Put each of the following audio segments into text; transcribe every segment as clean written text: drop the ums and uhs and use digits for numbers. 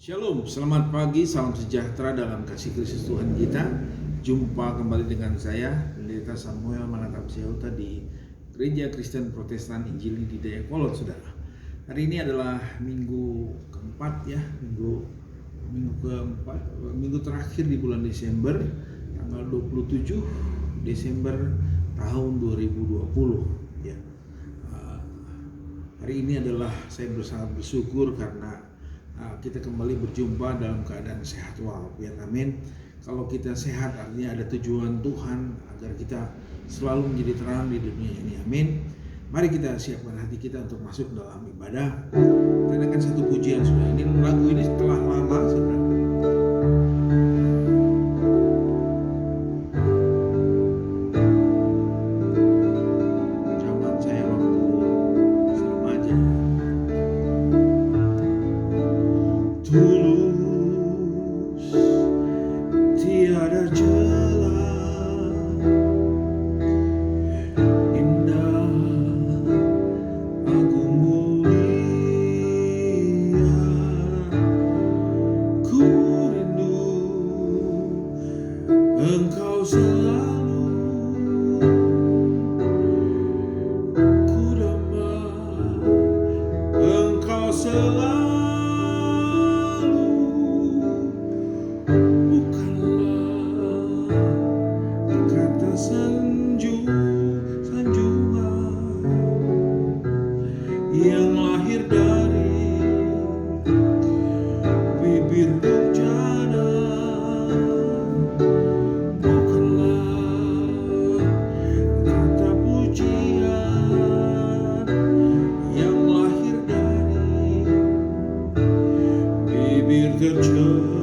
Shalom, selamat pagi, salam sejahtera dalam kasih Kristus Tuhan kita. Jumpa kembali dengan saya, Pendeta Samuel Manatap Syauta di Gereja Kristen Protestan Injili di Dayakolot, saudara. Hari ini adalah minggu keempat ya, minggu terakhir di bulan Desember, tanggal 27 Desember tahun 2020 ya. Hari ini adalah saya sangat bersyukur karena kita kembali berjumpa dalam keadaan sehat walafiat. Amin. Kalau kita sehat artinya ada tujuan Tuhan agar kita selalu menjadi terang di dunia ini. Amin. Mari kita siapkan hati kita untuk masuk dalam ibadah. Kita dengarkan satu pujian sudah. Ini lagu ini setelah lama sudah. Zaman saya waktu remaja. Tulus tiada celah, indah agung mulia, ku rindu Engkau selalu, ku damai Engkau selalu. Yang lahir dari bibir durjana, bukanlah kata pujian. Yang lahir dari bibir tercela.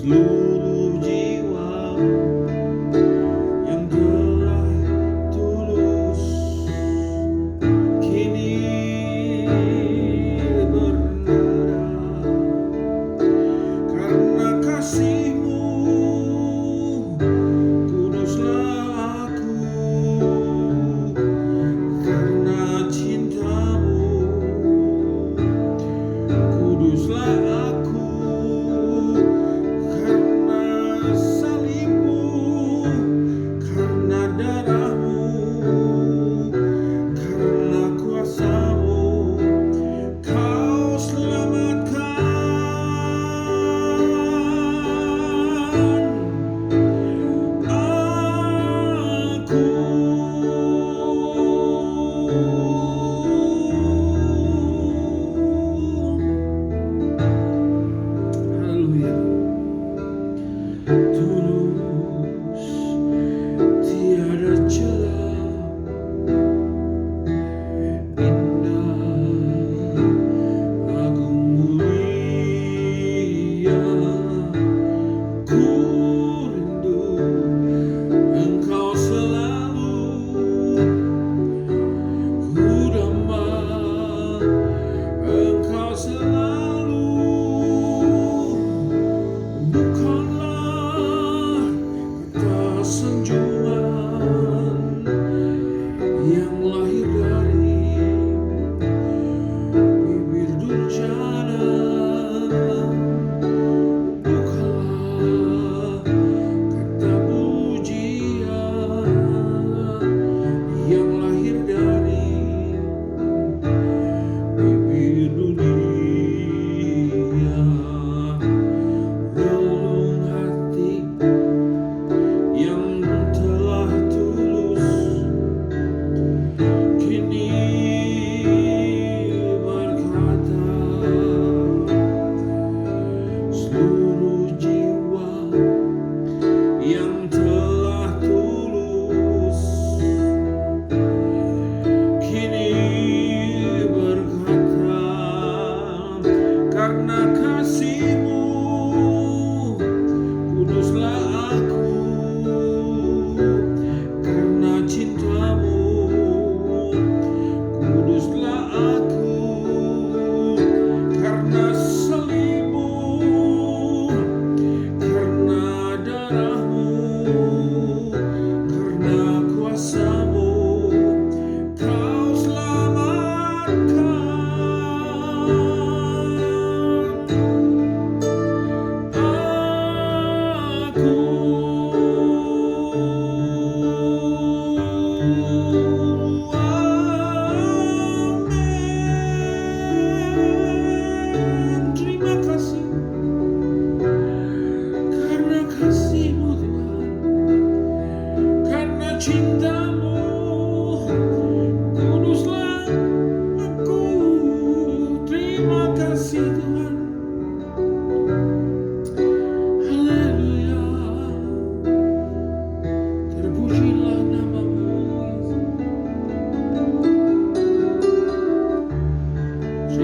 Seluruh jiwa yang telah tulus kini bernada, karena kasih-Mu kuduslah aku, karena cinta-Mu kuduslah aku.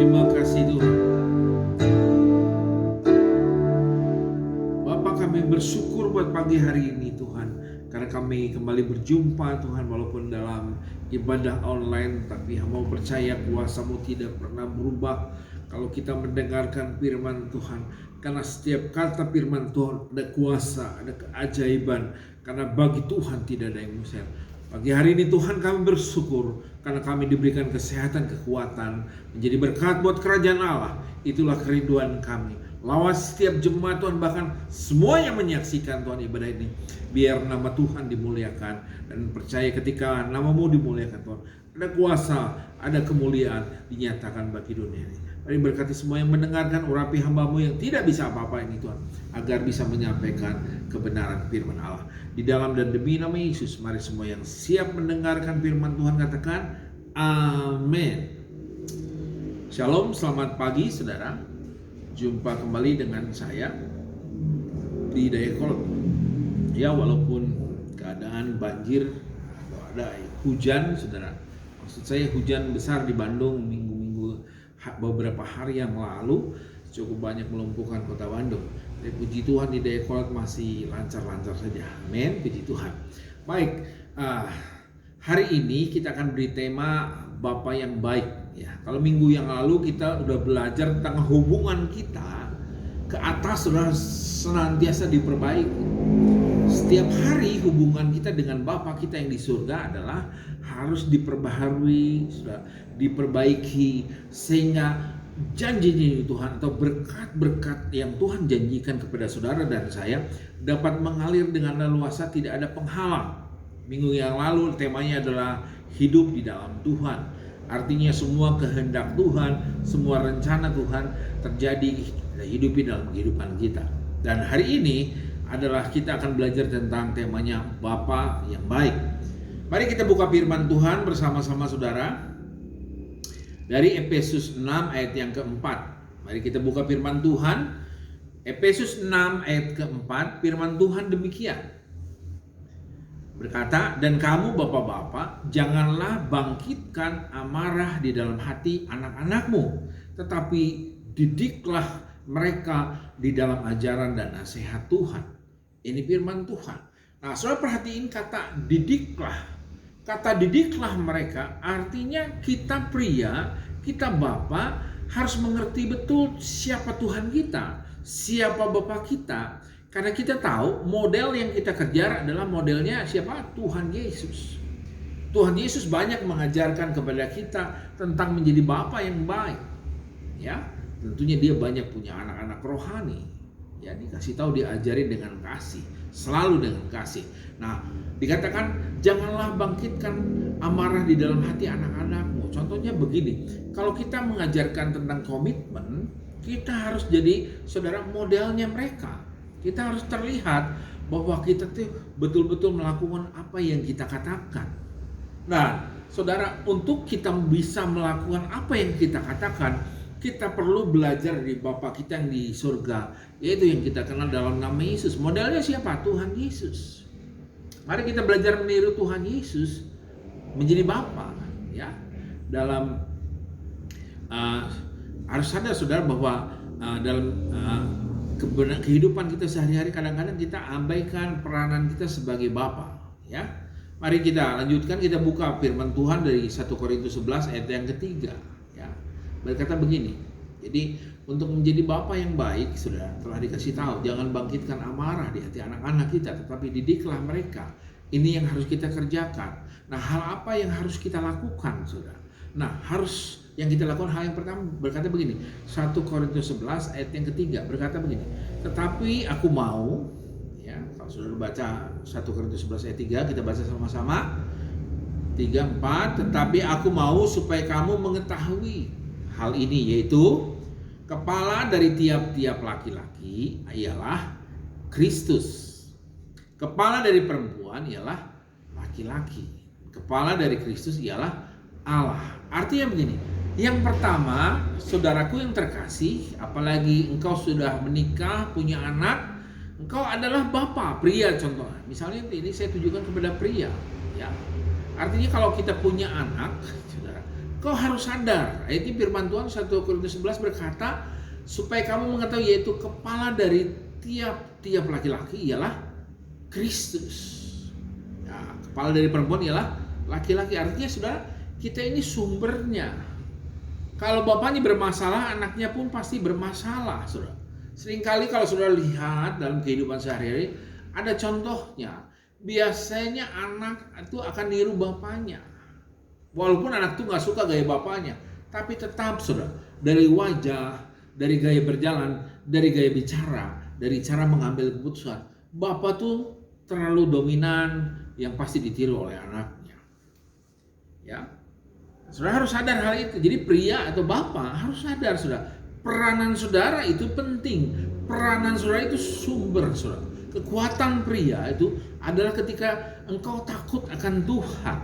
Terima kasih Tuhan. Bapa, kami bersyukur buat pagi hari ini Tuhan, karena kami kembali berjumpa Tuhan, walaupun dalam ibadah online, tapi hamba percaya kuasa-Mu tidak pernah berubah. Kalau kita mendengarkan firman Tuhan, karena setiap kata firman Tuhan ada kuasa, ada keajaiban, karena bagi Tuhan tidak ada yang mustahil. Pagi hari ini Tuhan kami bersyukur karena kami diberikan kesehatan, kekuatan, menjadi berkat buat kerajaan Allah. Itulah kerinduan kami. Lawas setiap jemaat Tuhan, bahkan semua yang menyaksikan Tuhan ibadah ini, biar nama Tuhan dimuliakan, dan percaya ketika nama-Mu dimuliakan Tuhan, ada kuasa, ada kemuliaan dinyatakan bagi dunia ini. Mari berkati semua yang mendengarkan, urapi hamba-Mu yang tidak bisa apa-apa ini Tuhan, agar bisa menyampaikan kebenaran firman Allah. Di dalam dan demi nama Yesus, mari semua yang siap mendengarkan firman Tuhan katakan amin. Shalom, selamat pagi saudara. Jumpa kembali dengan saya di Dayakolot. Ya, walaupun keadaan banjir atau ada hujan saudara. Maksud saya hujan besar di Bandung beberapa hari yang lalu cukup banyak melumpuhkan kota Bandung. Tapi puji Tuhan di Dayakolot masih lancar-lancar saja. Amin, puji Tuhan. Baik, hari ini kita akan beri tema Bapa yang baik. Ya, kalau minggu yang lalu kita udah belajar tentang hubungan kita ke atas sudah senantiasa diperbaiki. Setiap hari hubungan kita dengan Bapa kita yang di surga adalah harus diperbaharui, sudah diperbaiki, sehingga janji Tuhan atau berkat-berkat yang Tuhan janjikan kepada saudara dan saya dapat mengalir dengan leluasa, tidak ada penghalang. Minggu yang lalu temanya adalah hidup di dalam Tuhan. Artinya semua kehendak Tuhan, semua rencana Tuhan terjadi hidup di dalam kehidupan kita. Dan hari ini adalah kita akan belajar tentang temanya Bapa yang baik. Mari kita buka firman Tuhan bersama-sama saudara. Dari Efesus 6 ayat yang keempat. Mari kita buka firman Tuhan. Efesus 6 ayat keempat, firman Tuhan demikian. Berkata, dan kamu bapak-bapak, janganlah bangkitkan amarah di dalam hati anak-anakmu, tetapi didiklah mereka di dalam ajaran dan nasihat Tuhan. Ini firman Tuhan. Nah, saudara perhatiin kata didiklah. Kata didiklah mereka artinya kita pria, kita bapak harus mengerti betul siapa Tuhan kita, siapa Bapa kita. Karena kita tahu model yang kita kejar adalah modelnya siapa? Tuhan Yesus. Tuhan Yesus banyak mengajarkan kepada kita tentang menjadi Bapa yang baik. Ya, tentunya dia banyak punya anak-anak rohani. Ya, dikasih tahu, diajari dengan kasih, selalu dengan kasih. Nah, dikatakan janganlah bangkitkan amarah di dalam hati anak-anakmu. Contohnya begini, kalau kita mengajarkan tentang komitmen, kita harus jadi saudara modelnya mereka. Kita harus terlihat bahwa kita tuh betul-betul melakukan apa yang kita katakan. Nah, saudara, untuk kita bisa melakukan apa yang kita katakan, kita perlu belajar dari Bapa kita yang di surga, yaitu yang kita kenal dalam nama Yesus. Modelnya siapa? Tuhan Yesus. Mari kita belajar meniru Tuhan Yesus menjadi Bapa. Ya, dalam harus sadar saudara bahwa dalam kehidupan kita sehari-hari kadang-kadang kita abaikan peranan kita sebagai Bapa. Ya, mari kita lanjutkan, kita buka firman Tuhan dari 1 Korintus 11 ayat yang ketiga. Ya, berkata begini. Jadi untuk menjadi Bapa yang baik, saudara, telah dikasih tahu, jangan bangkitkan amarah di hati anak-anak kita, tetapi didiklah mereka. Ini yang harus kita kerjakan. Nah, hal apa yang harus kita lakukan, saudara? Nah, yang kita lakukan, hal yang pertama berkata begini, 1 Korintus 11 ayat yang ketiga berkata begini, tetapi aku mau, ya, kalau saudara baca 1 Korintus 11 ayat 3, kita baca sama-sama 3, 4, tetapi aku mau supaya kamu mengetahui hal ini, yaitu kepala dari tiap-tiap laki-laki ialah Kristus, kepala dari perempuan ialah laki-laki, kepala dari Kristus ialah Allah. Artinya begini, yang pertama, saudaraku yang terkasih, apalagi engkau sudah menikah, punya anak, engkau adalah bapak, pria contohnya. Misalnya ini saya tujukan kepada pria, ya. Artinya kalau kita punya anak, saudara, Kau harus sadar. Ayat ini firman Tuhan 1 Korintus 11 berkata, supaya kamu mengetahui yaitu kepala dari tiap-tiap laki-laki ialah Kristus. Ya, kepala dari perempuan ialah laki-laki. Artinya saudara, kita ini sumbernya. Kalau bapaknya bermasalah, anaknya pun pasti bermasalah, saudara. Seringkali kalau saudara lihat dalam kehidupan sehari-hari, ada contohnya. Biasanya anak itu akan niru bapaknya. Walaupun anak itu gak suka gaya bapaknya, tapi tetap saudara, dari wajah, dari gaya berjalan, dari gaya bicara, dari cara mengambil keputusan, bapak tuh terlalu dominan yang pasti ditiru oleh anaknya. Ya, saudara harus sadar hal itu. Jadi pria atau bapak harus sadar, saudara, peranan saudara itu penting. Peranan saudara itu sumber, saudara. Kekuatan pria itu adalah ketika engkau takut akan Tuhan.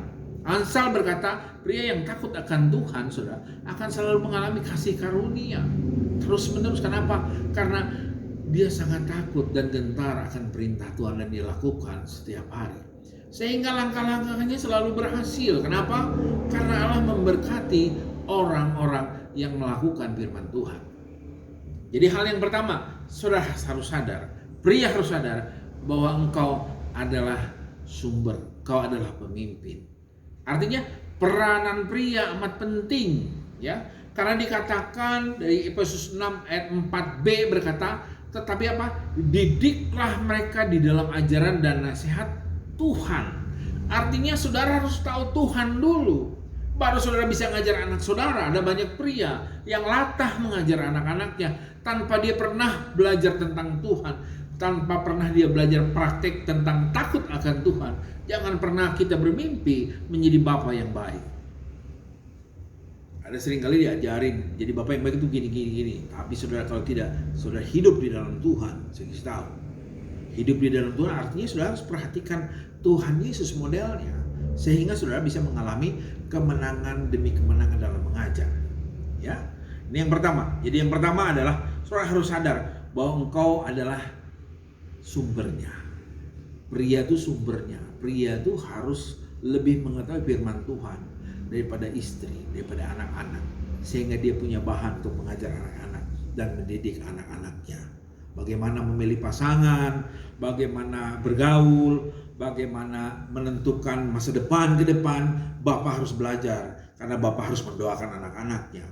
Amsal berkata, pria yang takut akan Tuhan, saudara, akan selalu mengalami kasih karunia terus menerus. Kenapa? Karena dia sangat takut dan gentar akan perintah Tuhan dan dilakukan setiap hari. Sehingga langkah-langkahnya selalu berhasil. Kenapa? Karena Allah memberkati orang-orang yang melakukan firman Tuhan. Jadi hal yang pertama, saudara harus sadar, pria harus sadar bahwa engkau adalah sumber, engkau adalah pemimpin. Artinya peranan pria amat penting, ya. Karena dikatakan dari Efesus 6 ayat 4b berkata, tetapi apa? Didiklah mereka di dalam ajaran dan nasihat Tuhan. Artinya saudara harus tahu Tuhan dulu, baru saudara bisa ngajar anak saudara. Ada banyak pria yang latah mengajar anak-anaknya tanpa dia pernah belajar tentang Tuhan, tanpa pernah dia belajar praktek tentang takut akan Tuhan. Jangan pernah kita bermimpi menjadi bapak yang baik. Ada seringkali diajarin jadi bapak yang baik itu gini. Tapi saudara kalau tidak, saudara hidup di dalam Tuhan. Saya kasih tahu, hidup di dalam Tuhan artinya saudara harus perhatikan Tuhan Yesus modelnya, sehingga saudara bisa mengalami kemenangan demi kemenangan dalam mengajar. Ya, ini yang pertama. Jadi yang pertama adalah saudara harus sadar bahwa engkau adalah sumbernya. Pria itu sumbernya. Pria itu harus lebih mengetahui firman Tuhan daripada istri, daripada anak-anak, sehingga dia punya bahan untuk mengajar anak-anak dan mendidik anak-anaknya. Bagaimana memilih pasangan, bagaimana bergaul, bagaimana menentukan masa depan ke depan. Bapak harus belajar, karena bapak harus mendoakan anak-anaknya.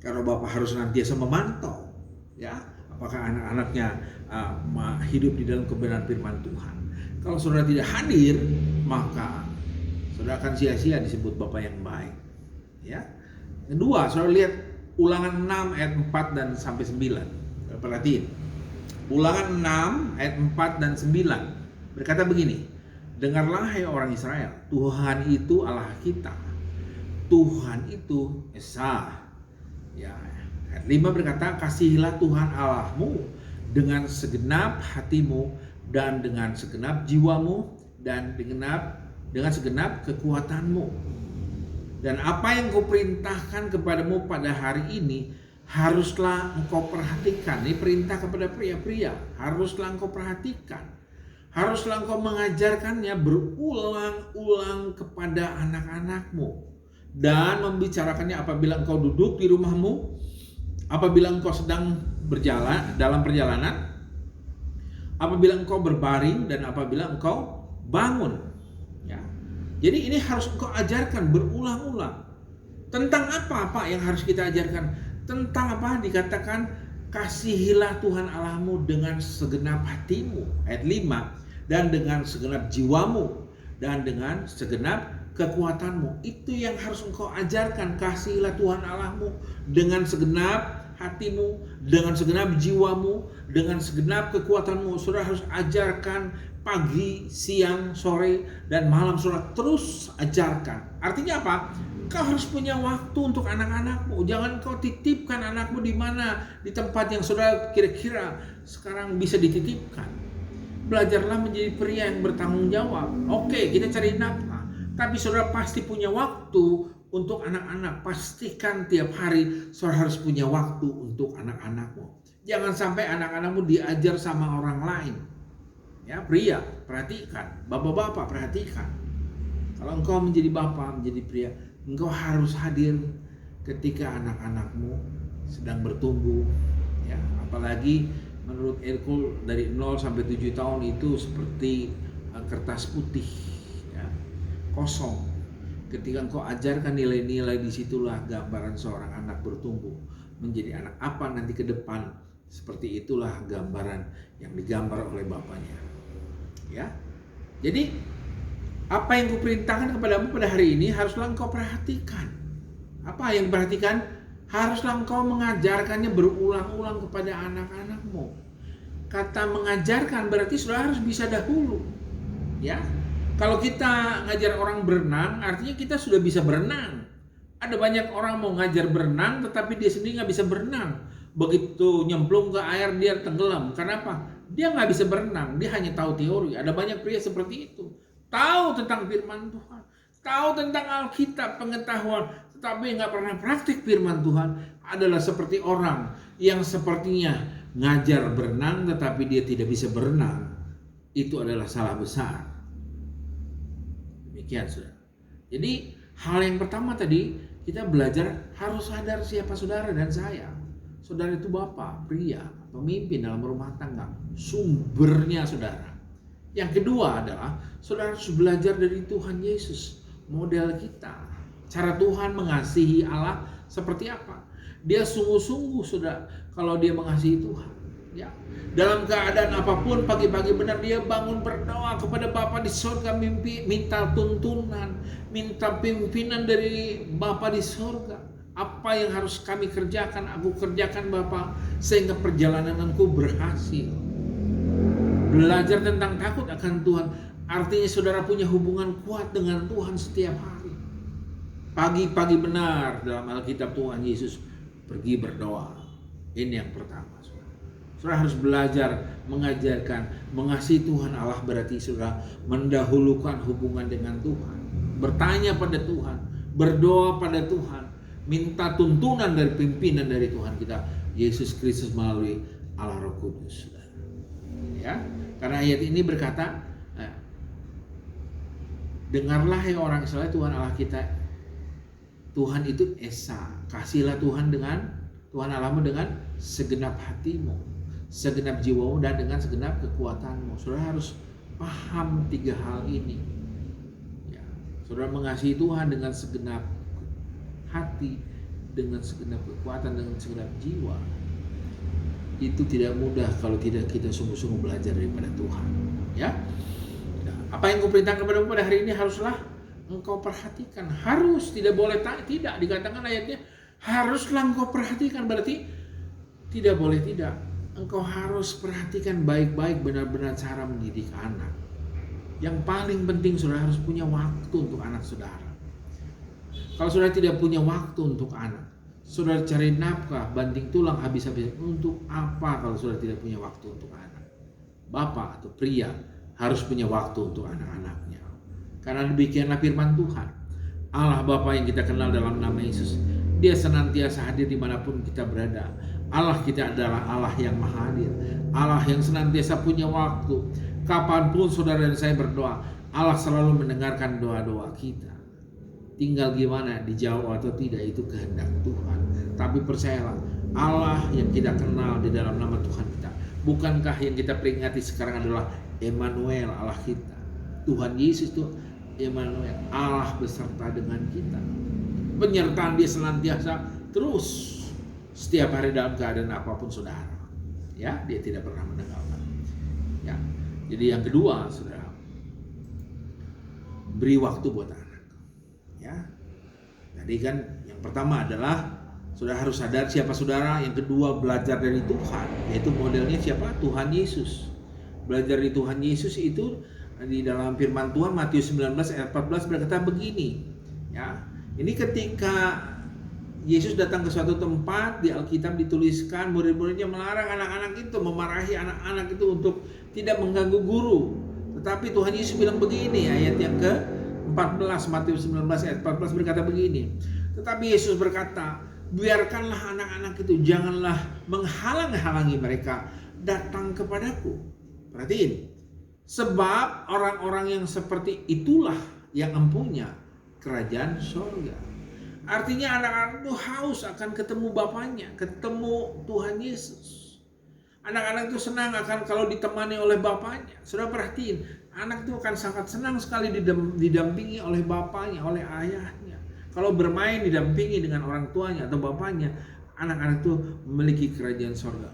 Karena bapak harus nantiasa memantau, ya, apakah anak-anaknya hidup di dalam kebenaran firman Tuhan. Kalau saudara tidak hadir, maka saudara akan sia-sia disebut bapak yang baik. Ya. Kedua, saudara lihat Ulangan 6 ayat 4 dan sampai 9. Perhatiin. Ulangan 6 ayat 4 dan 9 berkata begini. Dengarlah hai orang Israel, Tuhan itu Allah kita. Tuhan itu Esa. Ya. Ayat 5 berkata, kasihilah Tuhan Allahmu dengan segenap hatimu dan dengan segenap jiwamu dan dengan segenap kekuatanmu. Dan apa yang kau perintahkan kepadamu pada hari ini haruslah engkau perhatikan. Ini perintah kepada pria-pria, haruslah engkau perhatikan. Haruslah engkau mengajarkannya berulang-ulang kepada anak-anakmu dan membicarakannya apabila engkau duduk di rumahmu, apabila engkau sedang berjalan dalam perjalanan, apabila engkau berbaring dan apabila engkau bangun. Ya. Jadi ini harus engkau ajarkan berulang-ulang. Tentang apa Pak yang harus kita ajarkan? Tentang apa? Dikatakan kasihilah Tuhan Allahmu dengan segenap hatimu. Ayat 5. Dan dengan segenap jiwamu dan dengan segenap kekuatanmu. Itu yang harus engkau ajarkan. Kasihilah Tuhan Allahmu dengan segenap hatimu, dengan segenap jiwamu, dengan segenap kekuatanmu. Saudara harus ajarkan pagi, siang, sore, dan malam. Saudara terus ajarkan. Artinya apa? Kau harus punya waktu untuk anak-anakmu. Jangan kau titipkan anakmu di mana, di tempat yang saudara kira-kira sekarang bisa dititipkan. Belajarlah menjadi pria yang bertanggung jawab. Oke, kita cari nafkah, tapi saudara pasti punya waktu untuk anak-anak. Pastikan tiap hari saudara harus punya waktu untuk anak-anakmu. Jangan sampai anak-anakmu diajar sama orang lain. Ya, pria, perhatikan. Bapak-bapak, perhatikan. Kalau engkau menjadi bapak, menjadi pria, Engkau harus hadir ketika anak-anakmu sedang bertumbuh, ya. Apalagi menurut Erkul dari 0 sampai 7 tahun itu seperti kertas putih, ya, kosong. Ketika engkau ajarkan nilai-nilai, disitulah gambaran seorang anak bertumbuh menjadi anak apa nanti ke depan. Seperti itulah gambaran yang digambar oleh bapaknya, ya. Jadi apa yang kuperintahkan kepadamu pada hari ini haruslah engkau perhatikan. Apa yang perhatikan? Haruslah engkau mengajarkannya berulang-ulang kepada anak-anakmu. Kata mengajarkan berarti sudah harus bisa dahulu, ya. Kalau kita ngajar orang berenang, artinya kita sudah bisa berenang. Ada banyak orang mau ngajar berenang, tetapi dia sendiri nggak bisa berenang. Begitu nyemplung ke air dia tenggelam. Kenapa? Dia nggak bisa berenang, dia hanya tahu teori. Ada banyak pria seperti itu. Tahu tentang firman Tuhan, tahu tentang Alkitab, pengetahuan, tetapi nggak pernah praktik firman Tuhan. Adalah seperti orang yang sepertinya ngajar berenang tetapi dia tidak bisa berenang. Itu adalah salah besar. Demikian, saudara. Jadi hal yang pertama tadi, kita belajar harus sadar siapa saudara dan saya. Saudara itu bapak, pria, pemimpin dalam rumah tangga, sumbernya saudara. Yang kedua adalah saudara harus belajar dari Tuhan Yesus, model kita. Cara Tuhan mengasihi Allah seperti apa? Dia sungguh-sungguh saudara kalau dia mengasihi Tuhan, ya. Dalam keadaan apapun, pagi-pagi benar dia bangun berdoa kepada Bapa di surga, minta tuntunan, minta pimpinan dari Bapa di surga. Apa yang harus kami kerjakan, aku kerjakan Bapa, sehingga perjalananku berhasil. Belajar tentang takut akan Tuhan, artinya saudara punya hubungan kuat dengan Tuhan setiap hari. Pagi-pagi benar dalam Alkitab Tuhan Yesus pergi berdoa. Ini yang pertama, saudara. Saudara harus belajar mengajarkan mengasihi Tuhan Allah, berarti saudara mendahulukan hubungan dengan Tuhan, bertanya pada Tuhan, berdoa pada Tuhan, minta tuntunan dari pimpinan dari Tuhan kita Yesus Kristus melalui Allah Roh Kudus, saudara. Ya, karena ayat ini berkata, dengarlah hai orang Israel, Tuhan Allah kita, Tuhan itu esa. Kasihlah Tuhan Allahmu dengan segenap hatimu, segenap jiwamu, dan dengan segenap kekuatanmu. Saudara harus paham 3 hal ini, ya. Saudara mengasihi Tuhan dengan segenap hati, dengan segenap kekuatan, dengan segenap jiwa. Itu tidak mudah kalau tidak kita sungguh-sungguh belajar daripada Tuhan, ya. Nah, apa yang kuperintahkan kepadamu pada hari ini haruslah engkau perhatikan. Harus, tidak boleh tidak. Dikatakan ayatnya haruslah engkau perhatikan, berarti tidak boleh tidak. Engkau harus perhatikan baik-baik, benar-benar cara mendidik anak. Yang paling penting, saudara harus punya waktu untuk anak saudara. Kalau saudara tidak punya waktu untuk anak, saudara cari nafkah banting tulang habis-habisan. Untuk apa kalau saudara tidak punya waktu untuk anak? Bapak atau pria harus punya waktu untuk anak-anaknya. Karena demikianlah firman Tuhan. Allah Bapa yang kita kenal dalam nama Yesus, Dia senantiasa hadir dimanapun kita berada. Allah kita adalah Allah yang maha hadir, Allah yang senantiasa punya waktu. Kapanpun saudara dan saya berdoa, Allah selalu mendengarkan doa-doa kita. Tinggal gimana, dijawab atau tidak, itu kehendak Tuhan. Tapi percayalah, Allah yang kita kenal di dalam nama Tuhan kita, bukankah yang kita peringati sekarang adalah Emmanuel, Allah kita. Tuhan Yesus itu Emmanuel, Allah beserta dengan kita. Penyertaan Dia senantiasa terus setiap hari dalam keadaan apapun saudara. Ya, Dia tidak pernah meninggalkan. Ya. Jadi yang kedua, saudara, beri waktu buat anak. Ya. Jadi kan yang pertama adalah saudara harus sadar siapa saudara. Yang kedua, belajar dari Tuhan, yaitu modelnya siapa? Tuhan Yesus. Belajar dari Tuhan Yesus itu di dalam firman Tuhan Matius 19 ayat 14 berkata begini, ya. Ini ketika Yesus datang ke suatu tempat, di Alkitab dituliskan murid-muridnya melarang anak-anak itu, memarahi anak-anak itu untuk tidak mengganggu guru. Tetapi Tuhan Yesus bilang begini, ayat yang ke-14, Matius 19 ayat 14 berkata begini. Tetapi Yesus berkata, biarkanlah anak-anak itu, janganlah menghalang-halangi mereka datang kepadaku. Perhatiin, sebab orang-orang yang seperti itulah yang empunya kerajaan surga. Artinya anak-anak itu haus akan ketemu Bapaknya, ketemu Tuhan Yesus. Anak-anak itu senang akan kalau ditemani oleh Bapaknya. Sudah perhatiin, anak itu akan sangat senang sekali didampingi oleh Bapaknya, oleh ayahnya. Kalau bermain didampingi dengan orang tuanya atau Bapaknya, anak-anak itu memiliki kerajaan sorga.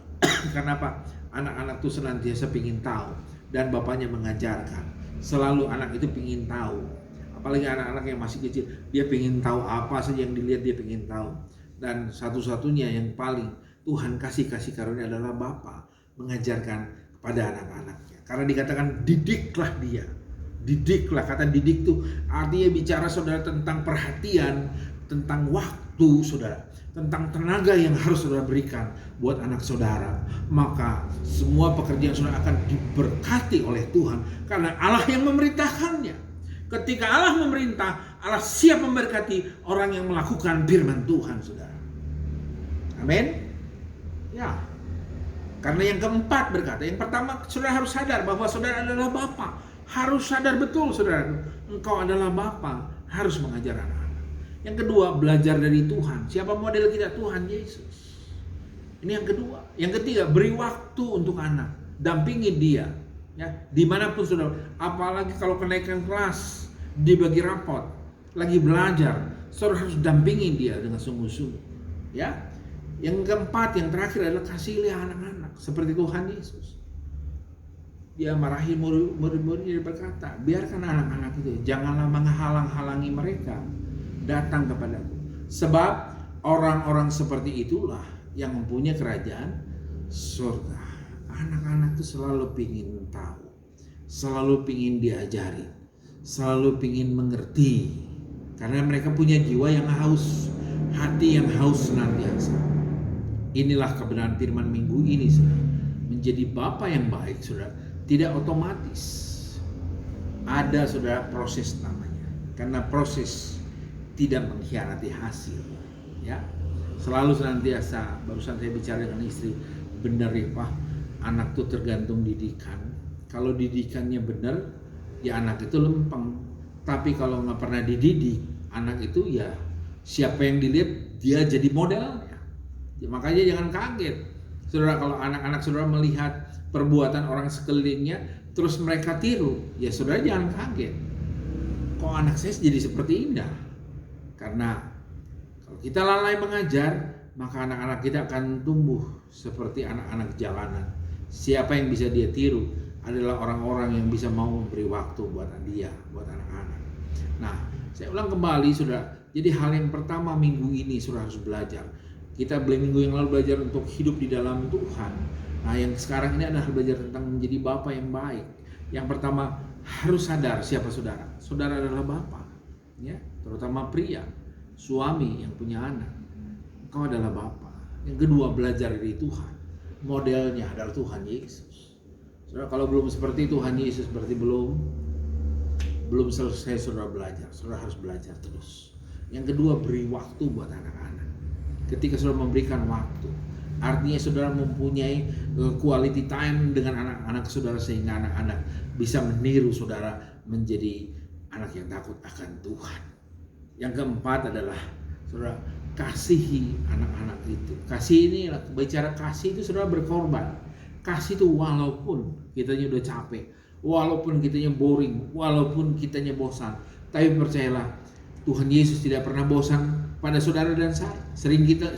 Karena apa? Anak-anak itu senantiasa ingin tahu dan Bapaknya mengajarkan. Selalu anak itu ingin tahu. Apalagi anak-anak yang masih kecil, dia ingin tahu apa saja yang dilihat, dia ingin tahu. Dan satu-satunya yang paling Tuhan kasih karunia adalah Bapa mengajarkan kepada anak-anaknya. Karena dikatakan didiklah dia. Didiklah, kata didik itu artinya bicara saudara tentang perhatian, tentang waktu saudara, tentang tenaga yang harus saudara berikan buat anak saudara. Maka semua pekerjaan saudara akan diberkati oleh Tuhan karena Allah yang memerintahkannya. Ketika Allah memerintah, Allah siap memberkati orang yang melakukan firman Tuhan, saudara. Amin. Ya. Karena yang keempat berkata, yang pertama saudara harus sadar bahwa saudara adalah Bapa. Harus sadar betul saudara, engkau adalah Bapa, harus mengajar anak-anak. Yang kedua, belajar dari Tuhan. Siapa model kita? Tuhan Yesus. Ini yang kedua. Yang ketiga, beri waktu untuk anak. Dampingi dia. Ya, dimanapun saudara, apalagi kalau kenaikan kelas, dibagi rapot, lagi belajar, saudara harus dampingi dia dengan sungguh-sungguh. Ya, yang keempat, yang terakhir adalah kasihilah anak-anak seperti Tuhan Yesus. Dia marahi murid-muridnya, dia berkata, biarkan anak-anak itu, janganlah menghalang-halangi mereka datang kepadaku, sebab orang-orang seperti itulah yang mempunyai kerajaan surga. Anak-anak itu selalu pingin tahu, selalu pingin diajari, selalu pingin mengerti, karena mereka punya jiwa yang haus, hati yang haus senantiasa. Inilah kebenaran firman minggu ini, saudara. Menjadi bapa yang baik, saudara, tidak otomatis. Ada, saudara, proses namanya. Karena proses tidak mengkhianati hasil. Ya, selalu senantiasa. Barusan saya bicara dengan istri, benar ya Pak, anak itu tergantung didikan. Kalau didikannya benar, ya anak itu lempeng. Tapi kalau nggak pernah dididik, anak itu ya siapa yang dilihat dia jadi modelnya. Ya, makanya jangan kaget, saudara, kalau anak-anak saudara melihat perbuatan orang sekelilingnya, terus mereka tiru, ya saudara jangan kaget. Kok anak saya jadi seperti ini? Karena kalau kita lalai mengajar, maka anak-anak kita akan tumbuh seperti anak-anak jalanan. Siapa yang bisa dia tiru adalah orang-orang yang bisa mau memberi waktu buat dia, buat anak-anak. Nah, saya ulang kembali, saudara. Jadi hal yang pertama minggu ini saudara harus belajar. Kita minggu yang lalu belajar untuk hidup di dalam Tuhan. Nah, yang sekarang ini adalah belajar tentang menjadi bapa yang baik. Yang pertama harus sadar siapa saudara. Saudara adalah bapa, ya, terutama pria, suami yang punya anak. Engkau adalah bapa. Yang kedua, belajar dari Tuhan. Modelnya adalah Tuhan Yesus. Saudara, kalau belum seperti Tuhan Yesus, berarti belum selesai saudara belajar. Saudara harus belajar terus. Yang kedua, beri waktu buat anak-anak. Ketika saudara memberikan waktu, artinya saudara mempunyai quality time dengan anak-anak saudara, sehingga anak-anak bisa meniru saudara menjadi anak yang takut akan Tuhan. Yang keempat adalah saudara kasihi anak-anak itu. Kasih ini, bicara kasih itu saudara berkorban. Kasih itu walaupun kitanya udah capek, walaupun kitanya boring, walaupun kitanya bosan, tapi percayalah Tuhan Yesus tidak pernah bosan pada saudara dan saya.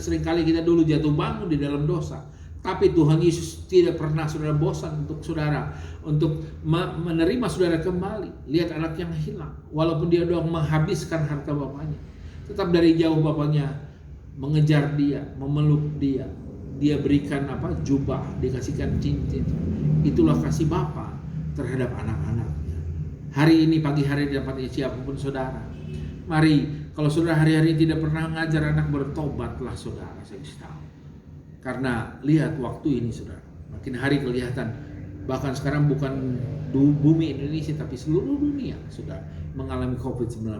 Seringkali kita dulu jatuh bangun di dalam dosa, tapi Tuhan Yesus tidak pernah saudara bosan untuk saudara, untuk menerima saudara kembali. Lihat anak yang hilang, walaupun dia doang menghabiskan harta bapaknya, tetap dari jauh bapaknya mengejar dia, memeluk dia. Dia berikan jubah, dikasihkan cincin. Itulah kasih bapa terhadap anak-anaknya. Hari ini, pagi hari, dapatnya siapapun saudara, mari, kalau saudara hari-hari tidak pernah mengajar anak, bertobatlah saudara, saya kasih tahu. Karena lihat waktu ini saudara, makin hari kelihatan, bahkan sekarang bukan bumi Indonesia tapi seluruh dunia sudah mengalami COVID-19.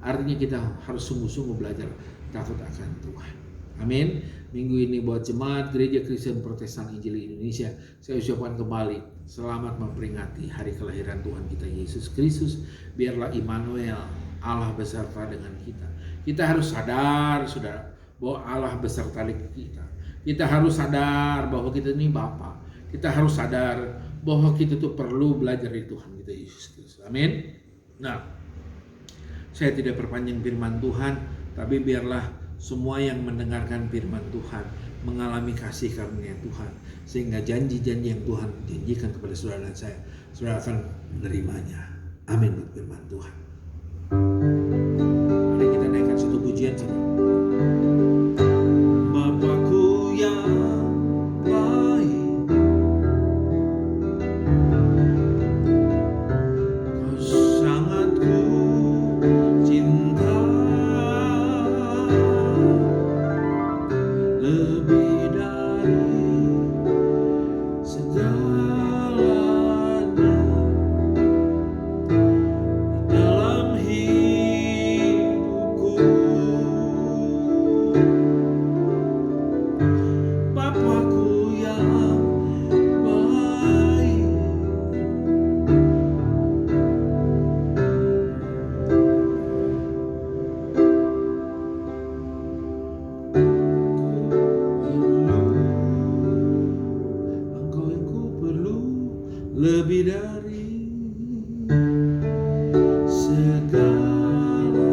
Artinya kita harus sungguh-sungguh belajar takut akan Tuhan. Amin. Minggu ini buat jemaat Gereja Kristen Protestan Injili Indonesia, saya ucapkan kembali selamat memperingati hari kelahiran Tuhan kita Yesus Kristus. Biarlah Immanuel, Allah beserta dengan kita. Kita harus sadar, saudara, bahwa Allah beserta kita. Kita harus sadar bahwa kita ini Bapa. Kita harus sadar bahwa kita tuh perlu belajar dari Tuhan kita Yesus Kristus. Amin. Nah, saya tidak perpanjang firman Tuhan, tapi biarlah semua yang mendengarkan firman Tuhan mengalami kasih karunia Tuhan, sehingga janji-janji yang Tuhan janjikan kepada saudara dan saya, saudara akan menerimanya. Amin buat firman Tuhan. Mari kita naikkan satu pujian saudara. Bapakku yang baik, Kau sangat ku cinta, lebih dari segalanya dalam hidupku. Bapakku yang baik, Engkau yang ku perlu, lebih dari segalanya.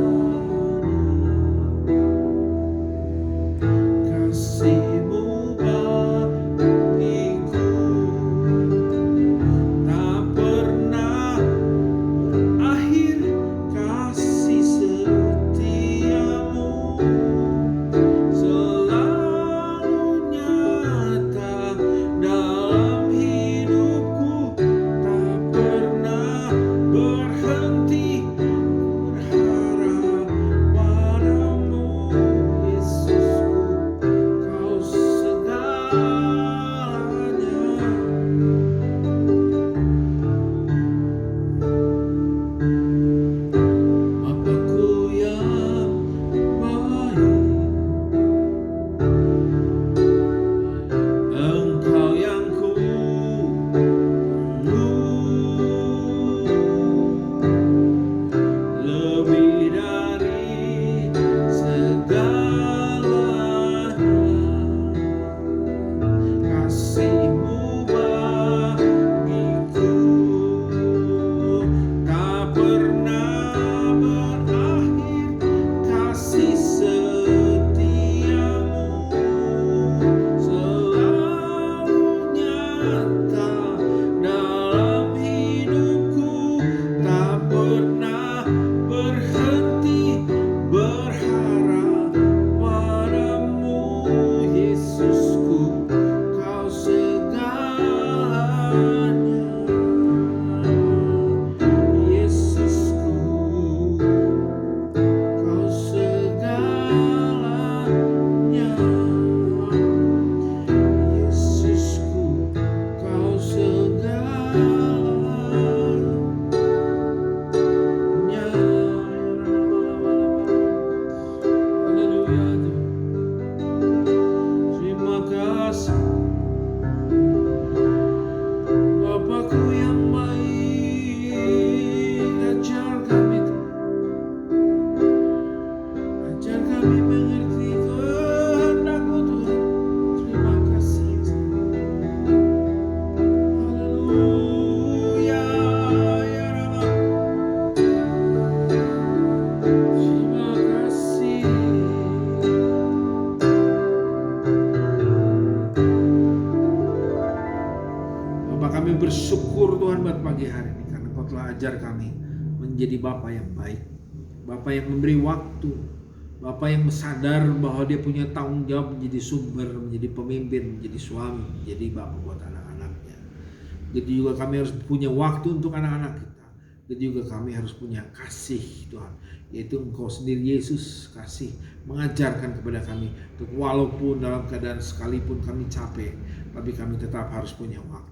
Kasih-Mu bagiku tak pernah berakhir, kasih setiamu selalu nyata dalam hidupku, tak pernah berhenti berharap padamu Yesusku, Kau segalanya. Bapakku yang baik, Engkau yang ku perlu, lebih dari segalanya. Kasih-Mu bagiku tak pernah berakhir, kasih setiamu selalu nyata dalam hidupku, tak pernah berhenti berharap padamu Yesusku, Kau segalanya. Yesusku, Kau segalanya. Yesusku, Kau segalanya. Haleluya. Terima kasih Bapakku yang baik, ajar kami Tuhan, ajar kami mengerti kehendak-Mu Tuhan. Terima kasih Yesus. Haleluya ya Rama. Terima kasih. Bapak, kami bersyukur Tuhan buat pagi hari ini karena Kau telah ajar kami menjadi Bapa yang baik, Bapa yang memberi waktu, Bapa yang sadar bahwa dia punya tanggung jawab menjadi sumber, menjadi pemimpin, menjadi suami, menjadi Bapa buat anak-anaknya. Jadi juga kami harus punya waktu untuk anak-anak kita. Jadi juga kami harus punya kasih Tuhan, yaitu Engkau sendiri Yesus kasih mengajarkan kepada kami untuk walaupun dalam keadaan sekalipun kami capek, tapi kami tetap harus punya waktu.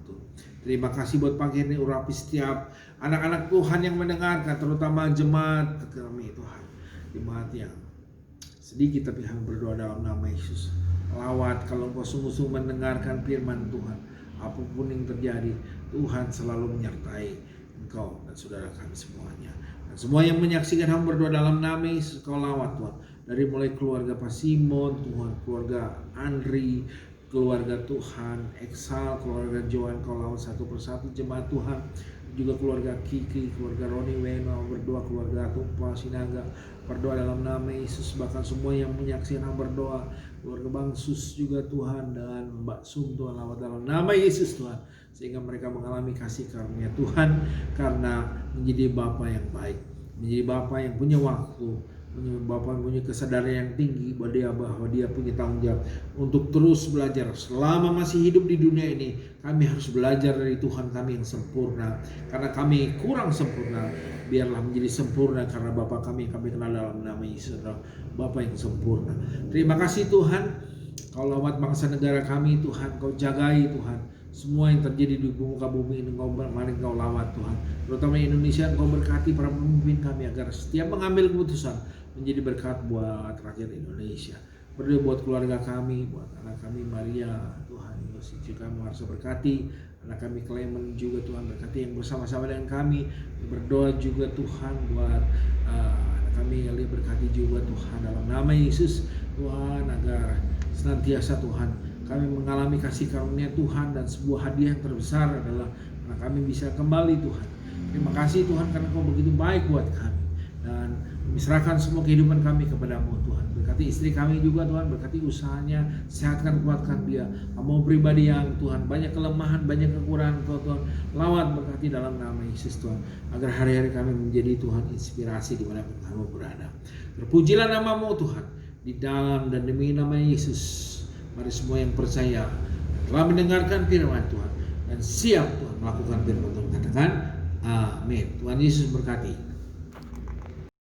Terima kasih buat pagi ini, urapi setiap anak-anak Tuhan yang mendengarkan, terutama jemaat kami Tuhan, jemaat yang sedikit tapi kami berdoa dalam nama Yesus. Lawat kalau Engkau sungguh-sungguh mendengarkan firman Tuhan, apapun yang terjadi, Tuhan selalu menyertai Engkau dan saudara kami semuanya. Dan semua yang menyaksikan kami berdoa dalam nama Yesus, Kau lawat Tuhan. dari mulai keluarga Pak Simon Tuhan, keluarga Andri, keluarga Tuhan Eksal, keluarga Joan Kau lawat satu persatu jemaat Tuhan, juga keluarga Kiki, keluarga Roni Weno, berdoa keluarga Tumpa Sinaga, berdoa dalam nama Yesus, bahkan semua yang menyaksikan berdoa, keluarga Bang Sus juga Tuhan, dan Mbak Sum Tuhan, lawat dalam nama Yesus Tuhan, sehingga mereka mengalami kasih karunia Tuhan, karena menjadi Bapa yang baik, menjadi Bapa yang punya waktu, Bapak punya kesadaran yang tinggi bahwa dia punya tanggung jawab untuk terus belajar. Selama masih hidup di dunia ini, kami harus belajar dari Tuhan kami yang sempurna, karena kami kurang sempurna. Biarlah menjadi sempurna karena Bapa kami yang kami kenal dalam nama Yesus adalah Bapa yang sempurna. Terima kasih Tuhan. Kau lawat bangsa negara kami Tuhan, Kau jagai Tuhan. Semua yang terjadi di muka bumi ini mari Kau lawat Tuhan. Terutama Indonesia, Kau berkati para pemimpin kami agar setiap mengambil keputusan menjadi berkat buat rakyat Indonesia. Berdoa buat keluarga kami, buat anak kami Maria, Tuhan Yesus juga harus berkati. Anak kami Clement juga Tuhan berkati yang bersama-sama dengan kami. Berdoa juga Tuhan buat anak kami Eli, berkati juga Tuhan dalam nama Yesus Tuhan, agar senantiasa Tuhan kami mengalami kasih karunia Tuhan, dan sebuah hadiah yang terbesar adalah karena kami bisa kembali Tuhan. Terima kasih Tuhan karena Kau begitu baik buat kami, dan serahkan semua kehidupan kami kepadamu Tuhan. Berkati istri kami juga Tuhan, berkati usahanya, sehatkan, kuatkan dia. Kamu pribadi yang Tuhan banyak kelemahan, banyak kekurangan Kau Tuhan, lawat berkati dalam nama Yesus Tuhan, agar hari-hari kami menjadi Tuhan inspirasi di mana kami berada. Terpujilah namamu Tuhan, di dalam dan demi nama Yesus. Mari semua yang percaya telah mendengarkan firman Tuhan dan siap Tuhan melakukan firman Tuhan, katakan amin. Tuhan Yesus berkati.